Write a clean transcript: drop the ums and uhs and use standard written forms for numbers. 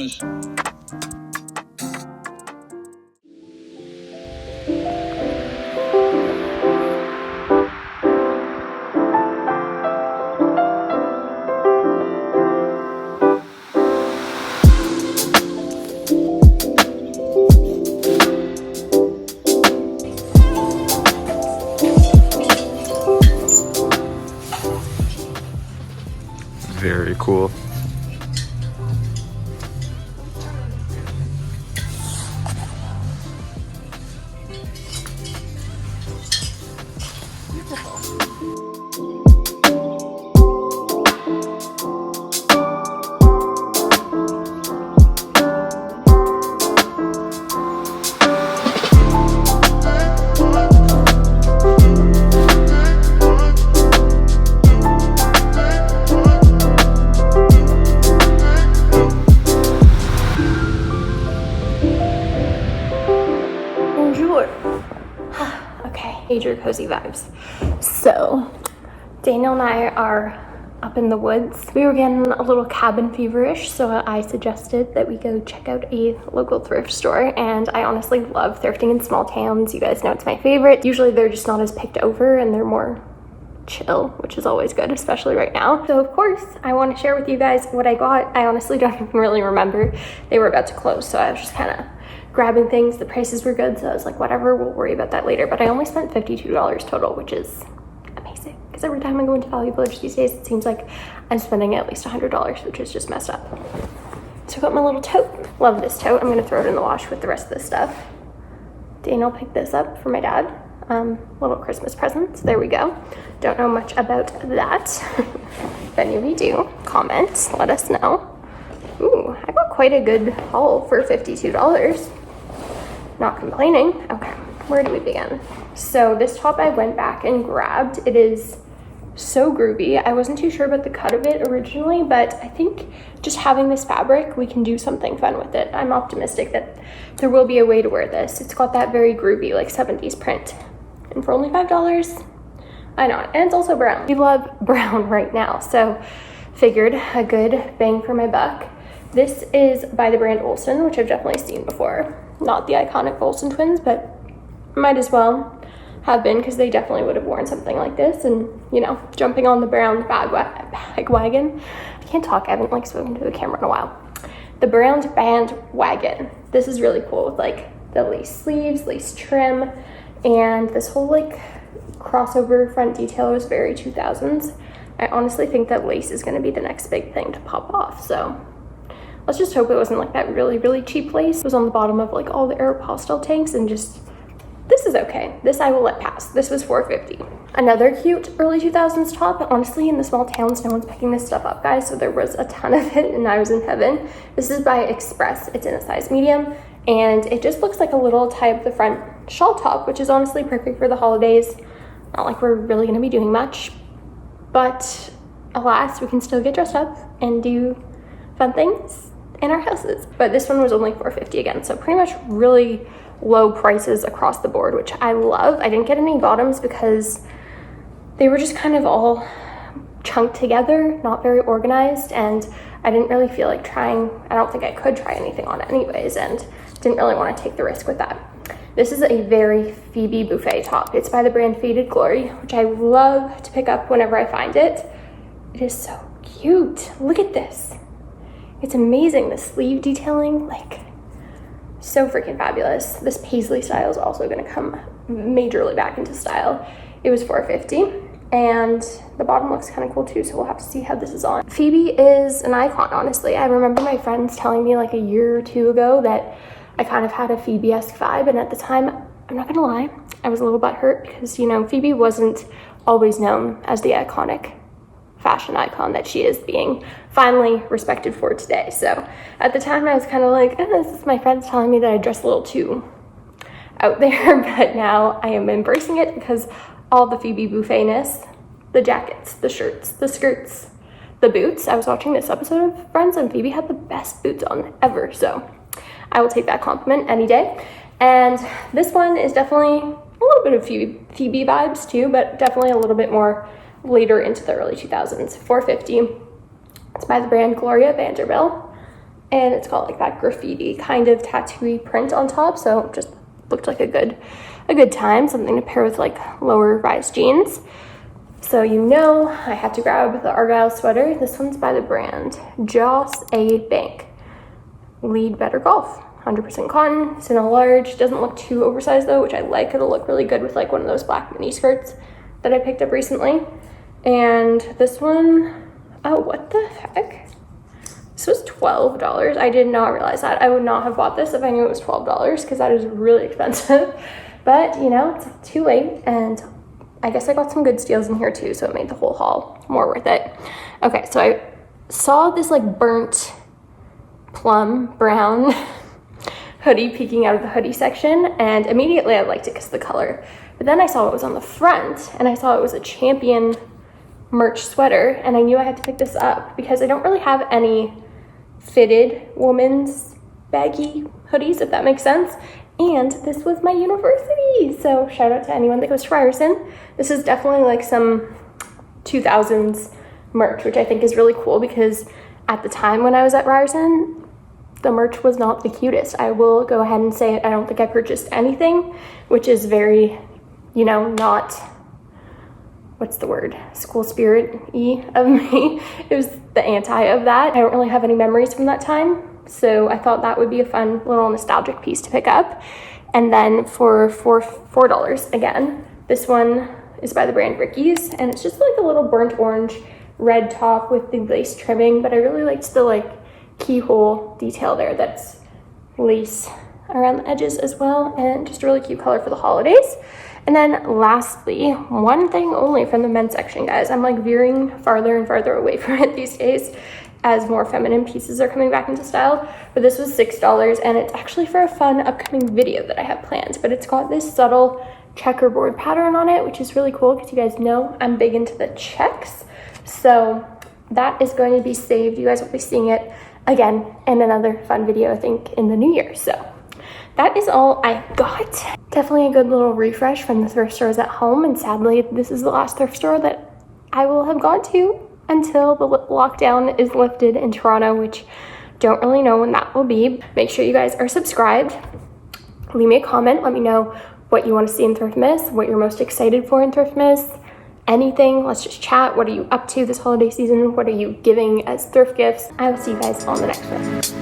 Thriftmas. Very cool. Major cozy vibes. So Daniel and I are up in the woods. We were getting a little cabin feverish, so I suggested that we go check out a local thrift store, and I honestly love thrifting in small towns. You guys know it's my favorite. Usually they're just not as picked over and they're more chill, which is always good, especially right now. So of course I want to share with you guys what I got. I honestly don't even really remember. They were about to close, so I was just kind of grabbing things. The prices were good, so I was like, whatever, we'll worry about that later. But I only spent $52 total, which is amazing, because every time I go into Value Village these days, it seems like I'm spending at least $100, which is just messed up. So I got my little tote. Love this tote. I'm gonna throw it in the wash with the rest of this stuff. Daniel picked this up for my dad. Little Christmas presents. There we go. Don't know much about that. If any of you do, comment, let us know. Ooh, I got quite a good haul for $52. Not complaining. Okay, where do we begin? So this top I went back and grabbed. It is so groovy. I wasn't too sure about the cut of it originally, but I think just having this fabric, we can do something fun with it. I'm optimistic that there will be a way to wear this. It's got that very groovy, like 70s print. And for only $5, I know. And it's also brown. We love brown right now, so figured a good bang for my buck. This is by the brand Olsen, which I've definitely seen before. Not the iconic Olsen twins, but might as well have been, because they definitely would have worn something like this. And, you know, jumping on the brown bag wagon. I can't talk. I haven't like spoken to the camera in a while. The brown band wagon. This is really cool with like the lace sleeves, lace trim, and this whole like crossover front detail is very 2000s. I honestly think that lace is going to be the next big thing to pop off. So let's just hope it wasn't like that really, really cheap lace. It was on the bottom of like all the Aeropostale tanks, and just, this is okay. This I will let pass. This was $4.50. Another cute early 2000s top. Honestly, in the small towns, no one's picking this stuff up, guys, so there was a ton of it and I was in heaven. This is by Express. It's in a size medium, and it just looks like a little tie up the front shawl top, which is honestly perfect for the holidays. Not like we're really gonna be doing much, but alas, we can still get dressed up and do fun things in our houses. But this one was only $4.50 again, so pretty much really low prices across the board, which I love. I didn't get any bottoms because they were just kind of all chunked together, not very organized, and I didn't really feel like trying. I don't think I could try anything on anyways, and didn't really want to take the risk with that. This is a very Phoebe Buffet top. It's by the brand Faded Glory, which I love to pick up whenever I find it. It is so cute. Look at this. It's amazing. The sleeve detailing, like, so freaking fabulous. This paisley style is also going to come majorly back into style. It was $4.50, and the bottom looks kind of cool too, so we'll have to see how this is on. Phoebe is an icon, honestly. I remember my friends telling me like a year or two ago that I kind of had a Phoebe-esque vibe, and at the time, I'm not gonna lie, I was a little butthurt because, you know, Phoebe wasn't always known as the iconic fashion icon that she is being finally respected for today. So at the time, I was kind of like, this is my friends telling me that I dress a little too out there, but now I am embracing it because all the Phoebe Buffet-ness, the jackets, the shirts, the skirts, the boots. I was watching this episode of Friends, and Phoebe had the best boots on ever, so I will take that compliment any day. And this one is definitely a little bit of Phoebe vibes too, but definitely a little bit more later into the early 2000s. $4.50. It's by the brand Gloria Vanderbilt. and it's got like that graffiti kind of tattooy print on top, so it just looked like a good time, something to pair with like lower rise jeans. So you know I had to grab the Argyle sweater. This one's by the brand Joss A. Bank. Lead Better Golf. 100% cotton. It's in a large. Doesn't look too oversized though, which I like. It'll look really good with like one of those black mini skirts that I picked up recently. And this one, oh, what the heck? This was $12. I did not realize that. I would not have bought this if I knew it was $12 because that is really expensive. But you know, it's too late, and I guess I got some good steals in here too, so it made the whole haul more worth it. Okay, so I saw this like burnt plum brown hoodie peeking out of the hoodie section, and immediately I liked it because of the color. But then I saw it was on the front, and I saw it was a Champion merch sweater, and I knew I had to pick this up because I don't really have any fitted women's baggy hoodies, if that makes sense. And this was my university, so shout out to anyone that goes to Ryerson. This is definitely like some 2000s merch, which I think is really cool because at the time when I was at Ryerson, the merch was not the cutest. I will go ahead and say it. I don't think I purchased anything, which is very, you know, not, what's the word, school spirit-y of me. It was the anti of that. I don't really have any memories from that time. So I thought that would be a fun little nostalgic piece to pick up. And then for $4 again, this one is by the brand Ricky's, and it's just like a little burnt orange red top with the lace trimming, but I really liked the like keyhole detail there that's lace around the edges as well, and just a really cute color for the holidays. And then lastly, one thing only from the men's section, guys. I'm like veering farther and farther away from it these days as more feminine pieces are coming back into style. But this was $6, and it's actually for a fun upcoming video that I have planned. But it's got this subtle checkerboard pattern on it, which is really cool because you guys know I'm big into the checks. So that is going to be saved. You guys will be seeing it again in another fun video, I think, in the new year. So that is all I got. Definitely a good little refresh from the thrift stores at home, and sadly this is the last thrift store that I will have gone to until the lockdown is lifted in Toronto, which don't really know when that will be. Make sure you guys are subscribed. Leave me a comment. Let me know what you want to see in Thriftmas, what you're most excited for in Thriftmas, anything. Let's just chat. What are you up to this holiday season? What are you giving as thrift gifts? I will see you guys on the next one.